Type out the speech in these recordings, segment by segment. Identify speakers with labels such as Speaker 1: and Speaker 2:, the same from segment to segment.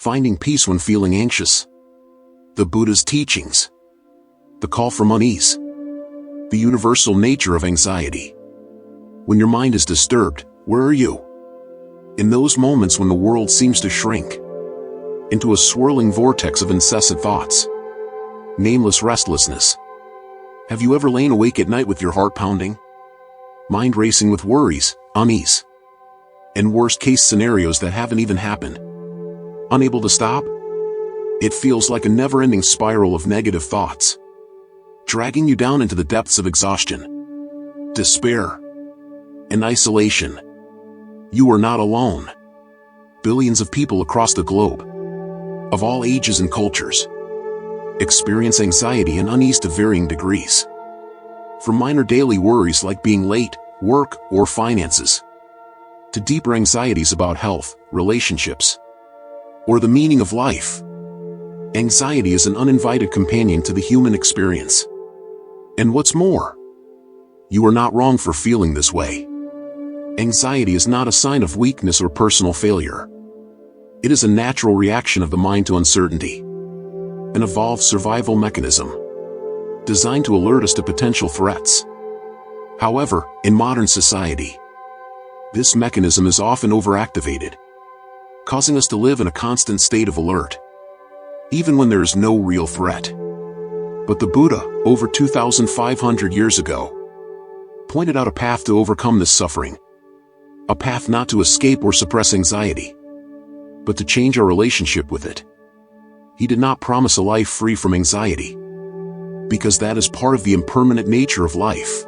Speaker 1: finding peace when feeling anxious. The Buddha's teachings. The call from unease. The universal nature of anxiety. When your mind is disturbed, where are you? In those moments when the world seems to shrink into a swirling vortex of incessant thoughts. Nameless restlessness. Have you ever lain awake at night with your heart pounding? Mind racing with worries, unease, and worst-case scenarios that haven't even happened? Unable to stop? It feels like a never-ending spiral of negative thoughts, dragging you down into the depths of exhaustion, despair, and isolation. You are not alone. Billions of people across the globe, of all ages and cultures, experience anxiety and unease to varying degrees. From minor daily worries like being late, work, or finances, to deeper anxieties about health, relationships, or the meaning of life. Anxiety is an uninvited companion to the human experience. And what's more, you are not wrong for feeling this way. Anxiety is not a sign of weakness or personal failure. It is a natural reaction of the mind to uncertainty, an evolved survival mechanism designed to alert us to potential threats. However, in modern society, this mechanism is often overactivated, causing us to live in a constant state of alert, even when there is no real threat. But the Buddha, over 2,500 years ago, pointed out a path to overcome this suffering, a path not to escape or suppress anxiety, but to change our relationship with it. He did not promise a life free from anxiety, because that is part of the impermanent nature of life.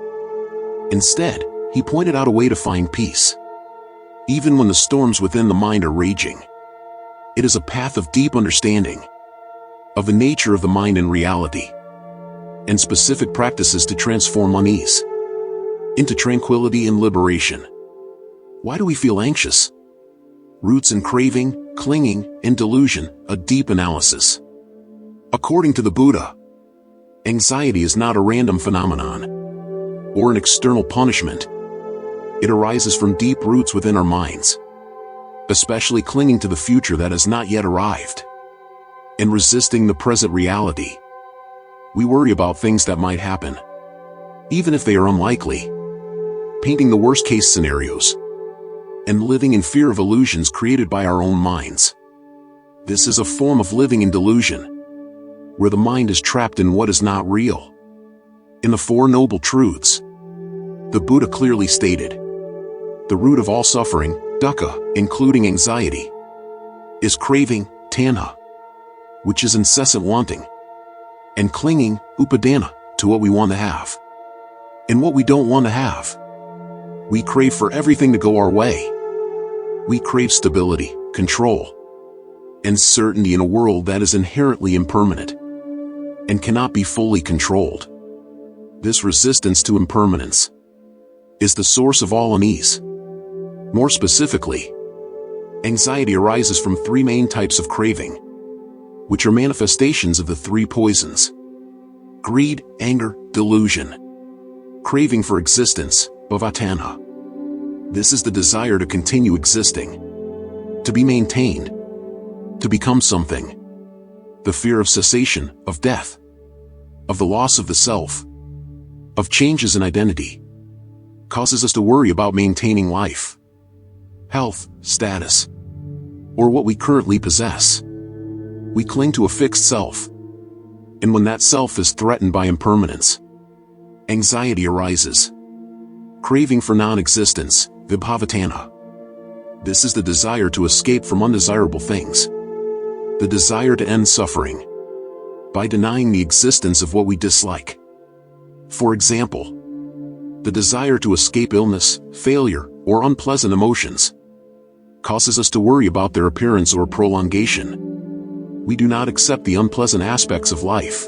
Speaker 1: Instead, he pointed out a way to find peace, even when the storms within the mind are raging. It is a path of deep understanding of the nature of the mind and reality, and specific practices to transform unease into tranquility and liberation. Why do we feel anxious? Roots in craving, clinging, and delusion, a deep analysis. According to the Buddha, anxiety is not a random phenomenon or an external punishment. It arises from deep roots within our minds, especially clinging to the future that has not yet arrived and resisting the present reality. We worry about things that might happen, even if they are unlikely, painting the worst-case scenarios and living in fear of illusions created by our own minds. This is a form of living in delusion, where the mind is trapped in what is not real. In the Four Noble Truths, the Buddha clearly stated, the root of all suffering, dukkha, including anxiety, is craving, tanha, which is incessant wanting, and clinging, upadana, to what we want to have and what we don't want to have. We crave for everything to go our way. We crave stability, control, and certainty in a world that is inherently impermanent and cannot be fully controlled. This resistance to impermanence is the source of all unease. More specifically, anxiety arises from three main types of craving, which are manifestations of the three poisons: greed, anger, delusion. Craving for existence, bhavatanha. This is the desire to continue existing, to be maintained, to become something. The fear of cessation, of death, of the loss of the self, of changes in identity, causes us to worry about maintaining life, health, status, or what we currently possess. We cling to a fixed self, and when that self is threatened by impermanence, anxiety arises. Craving for non-existence, vibhavatanha. This is the desire to escape from undesirable things, the desire to end suffering by denying the existence of what we dislike. For example, the desire to escape illness, failure, or unpleasant emotions causes us to worry about their appearance or prolongation. We do not accept the unpleasant aspects of life,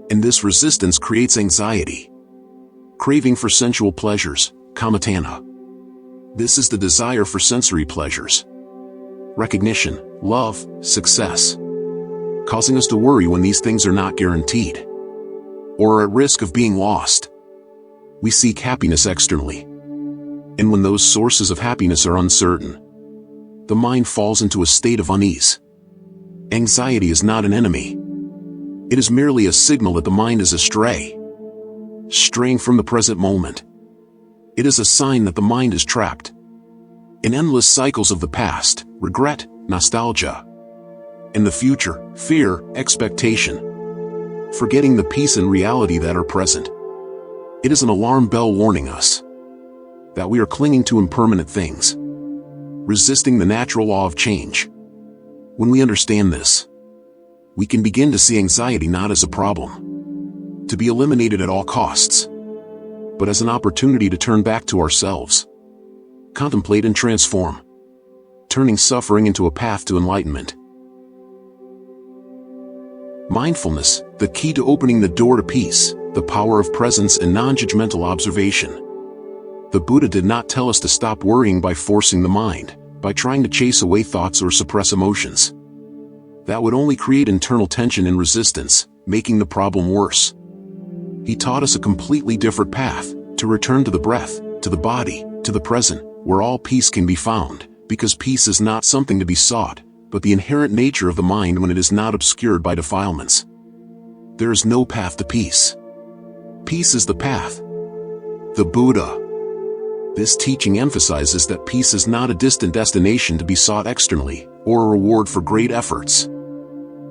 Speaker 1: and this resistance creates anxiety. Craving for sensual pleasures, kamatanha. This is the desire for sensory pleasures, recognition, love, success, causing us to worry when these things are not guaranteed or are at risk of being lost. We seek happiness externally, and when those sources of happiness are uncertain, the mind falls into a state of unease. Anxiety is not an enemy. It is merely a signal that the mind is astray, straying from the present moment. It is a sign that the mind is trapped in endless cycles of the past, regret, nostalgia, and the future, fear, expectation, forgetting the peace and reality that are present. It is an alarm bell warning us that we are clinging to impermanent things, resisting the natural law of change. When we understand this, we can begin to see anxiety not as a problem to be eliminated at all costs, but as an opportunity to turn back to ourselves, contemplate and transform, turning suffering into a path to enlightenment. Mindfulness, the key to opening the door to peace, the power of presence and non-judgmental observation. The Buddha did not tell us to stop worrying by forcing the mind, by trying to chase away thoughts or suppress emotions. That would only create internal tension and resistance, making the problem worse. He taught us a completely different path, to return to the breath, to the body, to the present, where all peace can be found, because peace is not something to be sought, but the inherent nature of the mind when it is not obscured by defilements. There is no path to peace. Peace is the path. The Buddha. This teaching emphasizes that peace is not a distant destination to be sought externally, or a reward for great efforts.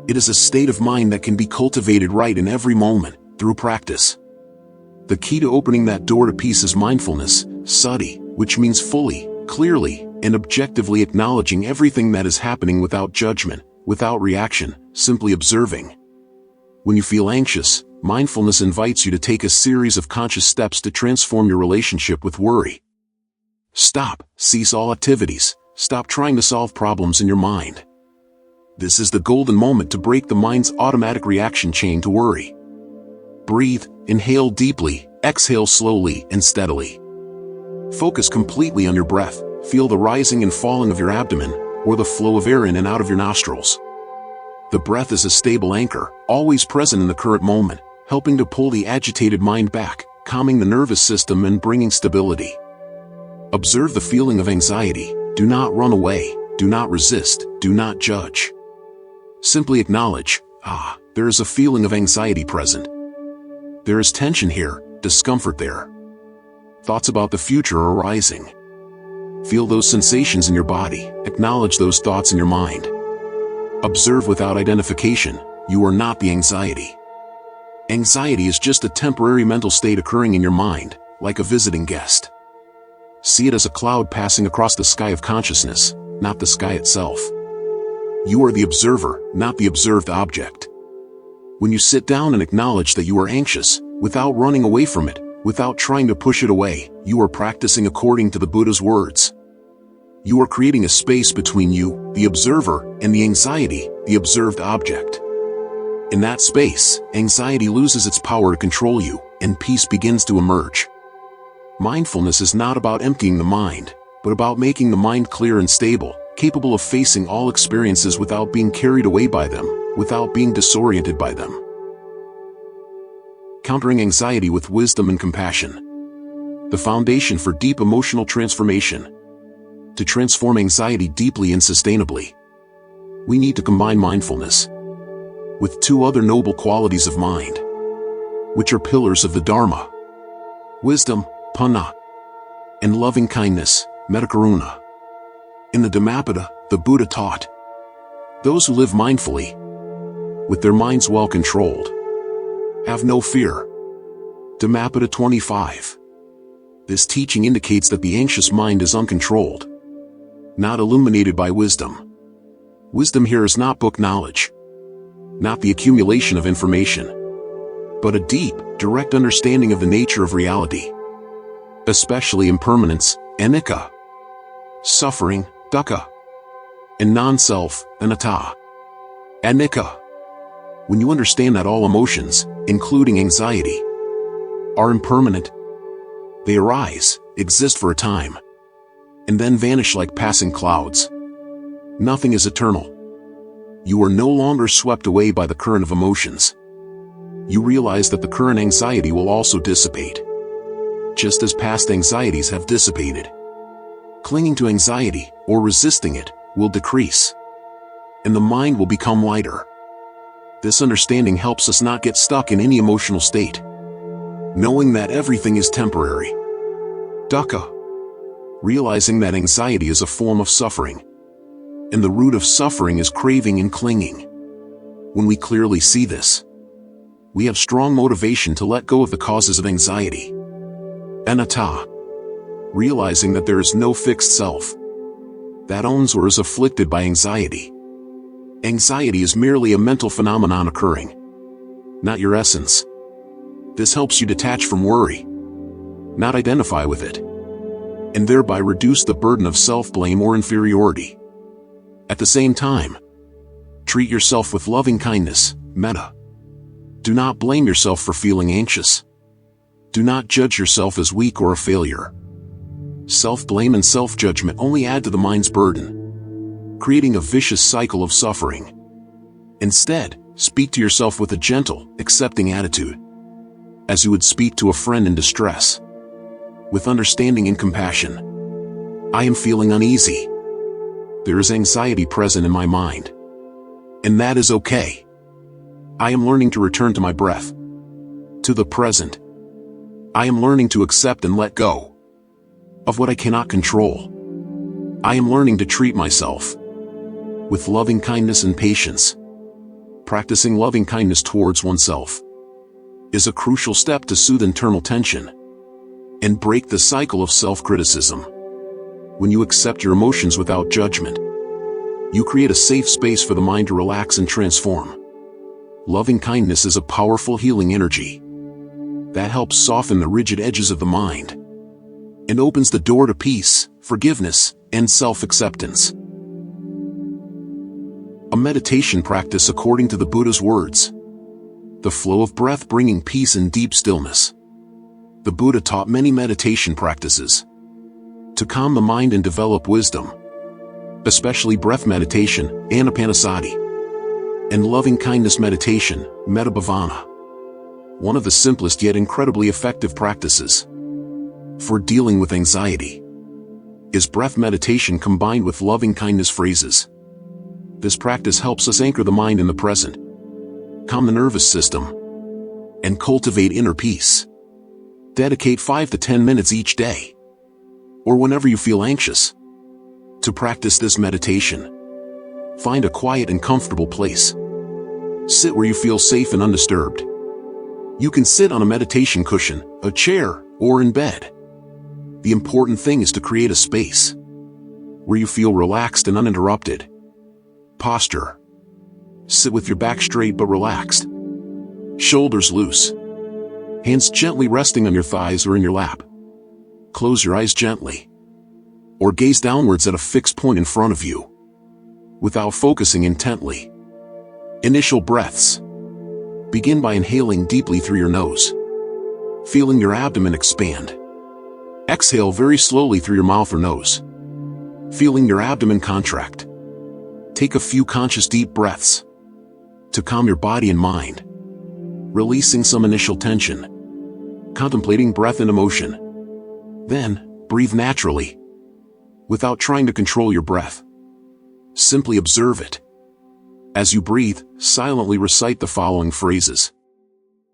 Speaker 1: It is a state of mind that can be cultivated right in every moment, through practice. The key to opening that door to peace is mindfulness, sati, which means fully, clearly, and objectively acknowledging everything that is happening without judgment, without reaction, simply observing. When you feel anxious, mindfulness invites you to take a series of conscious steps to transform your relationship with worry. Cease all activities, stop trying to solve problems in your mind. This is the golden moment to break the mind's automatic reaction chain to worry. Breathe, inhale deeply, exhale slowly and steadily. Focus completely on your breath, feel the rising and falling of your abdomen, or the flow of air in and out of your nostrils. The breath is a stable anchor, always present in the current moment, helping to pull the agitated mind back, calming the nervous system and bringing stability. Observe the feeling of anxiety, do not run away, do not resist, do not judge. Simply acknowledge, there is a feeling of anxiety present. There is tension here, discomfort there. Thoughts about the future are arising. Feel those sensations in your body, acknowledge those thoughts in your mind. Observe without identification, you are not the anxiety. Anxiety is just a temporary mental state occurring in your mind, like a visiting guest. See it as a cloud passing across the sky of consciousness, not the sky itself. You are the observer, not the observed object. When you sit down and acknowledge that you are anxious, without running away from it, without trying to push it away, you are practicing according to the Buddha's words. You are creating a space between you, the observer, and the anxiety, the observed object. In that space, anxiety loses its power to control you, and peace begins to emerge. Mindfulness is not about emptying the mind, but about making the mind clear and stable, capable of facing all experiences without being carried away by them, without being disoriented by them. Countering anxiety with wisdom and compassion. The foundation for deep emotional transformation. To transform anxiety deeply and sustainably, we need to combine mindfulness with two other noble qualities of mind, which are pillars of the Dharma: wisdom, panna, and loving kindness, metta-karuna. In the Dhammapada, the Buddha taught, those who live mindfully, with their minds well controlled, have no fear. Dhammapada 25. This teaching indicates that the anxious mind is uncontrolled, not illuminated by wisdom. Wisdom here is not book knowledge, not the accumulation of information, but a deep, direct understanding of the nature of reality, especially impermanence, anicca, suffering, dukkha, and non-self, anatta. Anicca. When you understand that all emotions, including anxiety, are impermanent, they arise, exist for a time, and then vanish like passing clouds. Nothing is eternal. You are no longer swept away by the current of emotions. You realize that the current anxiety will also dissipate, just as past anxieties have dissipated. Clinging to anxiety, or resisting it, will decrease. and the mind will become lighter. This understanding helps us not get stuck in any emotional state, knowing that everything is temporary. Dukkha. Realizing that anxiety is a form of suffering, and the root of suffering is craving and clinging. When we clearly see this, we have strong motivation to let go of the causes of anxiety. Anatta. Realizing that there is no fixed self that owns or is afflicted by anxiety. Anxiety is merely a mental phenomenon occurring, not your essence. This helps you detach from worry, not identify with it, and thereby reduce the burden of self-blame or inferiority. At the same time, treat yourself with loving kindness, metta. Do not blame yourself for feeling anxious. Do not judge yourself as weak or a failure. Self-blame and self-judgment only add to the mind's burden, creating a vicious cycle of suffering. Instead, speak to yourself with a gentle, accepting attitude, as you would speak to a friend in distress, with understanding and compassion. I am feeling uneasy. There is anxiety present in my mind, and that is okay. I am learning to return to my breath, to the present. I am learning to accept and let go of what I cannot control. I am learning to treat myself with loving kindness and patience. Practicing loving kindness towards oneself is a crucial step to soothe internal tension and break the cycle of self-criticism. When you accept your emotions without judgment, you create a safe space for the mind to relax and transform. Loving kindness is a powerful healing energy that helps soften the rigid edges of the mind and opens the door to peace, forgiveness, and self-acceptance. A meditation practice according to the Buddha's words. The flow of breath bringing peace and deep stillness. The Buddha taught many meditation practices to calm the mind and develop wisdom, especially breath meditation, anapanasati, and loving kindness meditation, metta bhavana. One of the simplest yet incredibly effective practices for dealing with anxiety is breath meditation combined with loving kindness phrases. This practice helps us anchor the mind in the present, calm the nervous system, and cultivate inner peace. Dedicate 5 to 10 minutes each day, or whenever you feel anxious, to practice this meditation. Find a quiet and comfortable place. Sit where you feel safe and undisturbed. You can sit on a meditation cushion, a chair, or in bed. The important thing is to create a space where you feel relaxed and uninterrupted. Posture. Sit with your back straight but relaxed. Shoulders loose. Hands gently resting on your thighs or in your lap. Close your eyes gently, or gaze downwards at a fixed point in front of you, without focusing intently. Initial breaths. Begin by inhaling deeply through your nose, feeling your abdomen expand. Exhale very slowly through your mouth or nose, feeling your abdomen contract. Take a few conscious deep breaths to calm your body and mind, releasing some initial tension. Contemplating breath and emotion. Then, breathe naturally, without trying to control your breath. Simply observe it. As you breathe, silently recite the following phrases,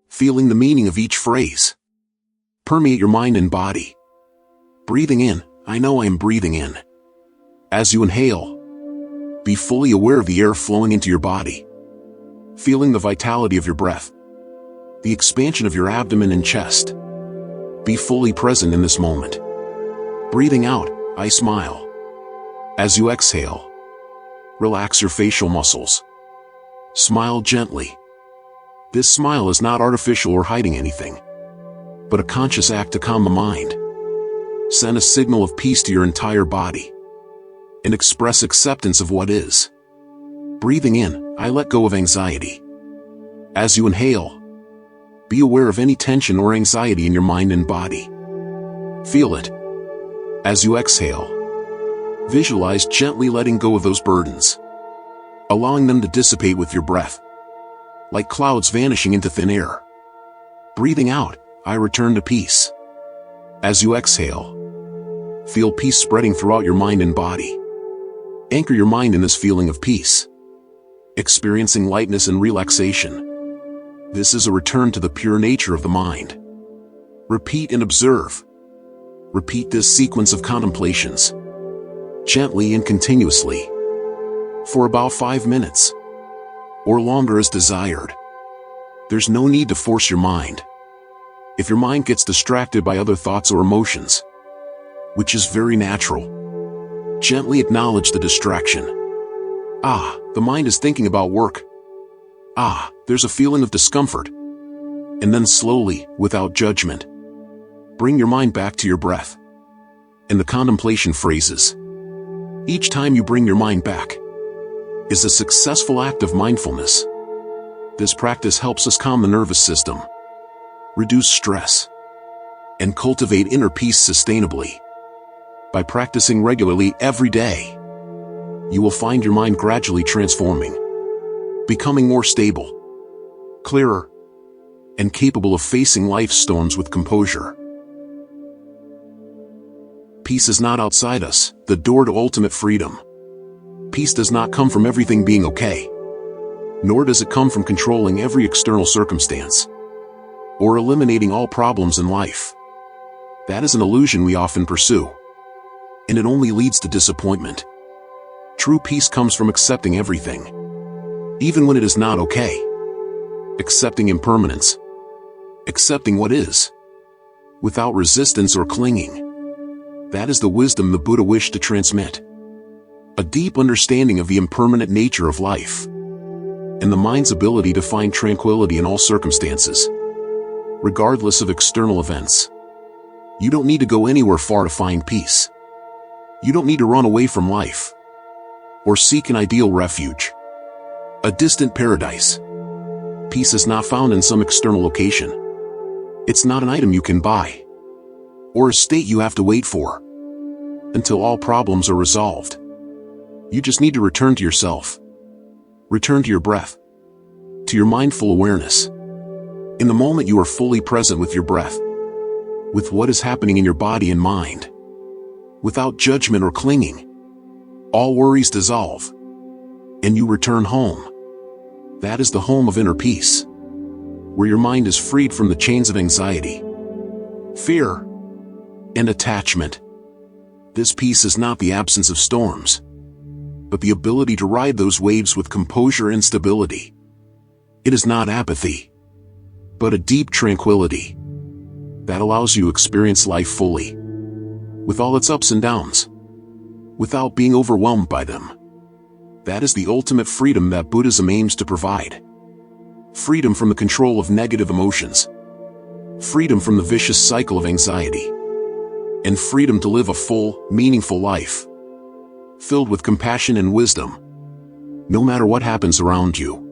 Speaker 1: feeling the meaning of each phrase. Permeate your mind and body. Breathing in, I know I am breathing in. As you inhale, be fully aware of the air flowing into your body, feeling the vitality of your breath, the expansion of your abdomen and chest. Be fully present in this moment. Breathing out, I smile. As you exhale, relax your facial muscles. Smile gently. This smile is not artificial or hiding anything, but a conscious act to calm the mind. Send a signal of peace to your entire body, and express acceptance of what is. Breathing in, I let go of anxiety. As you inhale, be aware of any tension or anxiety in your mind and body. Feel it. As you exhale, visualize gently letting go of those burdens, allowing them to dissipate with your breath, like clouds vanishing into thin air. Breathing out, I return to peace. As you exhale, feel peace spreading throughout your mind and body. Anchor your mind in this feeling of peace. experiencing lightness and relaxation. This is a return to the pure nature of the mind. Repeat and observe. Repeat this sequence of contemplations, gently and continuously, for about 5 minutes, or longer as desired. There's no need to force your mind. If your mind gets distracted by other thoughts or emotions, which is very natural, gently acknowledge the distraction. The mind is thinking about work. There's a feeling of discomfort. And then slowly, without judgment, bring your mind back to your breath and the contemplation phrases. Each time you bring your mind back is a successful act of mindfulness. This practice helps us calm the nervous system, reduce stress, and cultivate inner peace sustainably. By practicing regularly every day, you will find your mind gradually transforming, becoming more stable, clearer, and capable of facing life's storms with composure. Peace is not outside us, the door to ultimate freedom. Peace does not come from everything being okay, nor does it come from controlling every external circumstance, or eliminating all problems in life. That is an illusion we often pursue, and it only leads to disappointment. True peace comes from accepting everything, even when it is not okay. Accepting impermanence, accepting what is, without resistance or clinging. That is the wisdom the Buddha wished to transmit. A deep understanding of the impermanent nature of life, and the mind's ability to find tranquility in all circumstances, regardless of external events. You don't need to go anywhere far to find peace. You don't need to run away from life, or seek an ideal refuge, a distant paradise. Peace is not found in some external location. It's not an item you can buy, or a state you have to wait for until all problems are resolved. You just need to return to yourself. Return to your breath, to your mindful awareness. In the moment you are fully present with your breath, with what is happening in your body and mind, without judgment or clinging, all worries dissolve, and you return home. That is the home of inner peace, where your mind is freed from the chains of anxiety, fear, and attachment. This peace is not the absence of storms, but the ability to ride those waves with composure and stability. It is not apathy, but a deep tranquility that allows you to experience life fully, with all its ups and downs, without being overwhelmed by them. That is the ultimate freedom that Buddhism aims to provide. Freedom from the control of negative emotions, freedom from the vicious cycle of anxiety, and freedom to live a full, meaningful life, filled with compassion and wisdom, no matter what happens around you.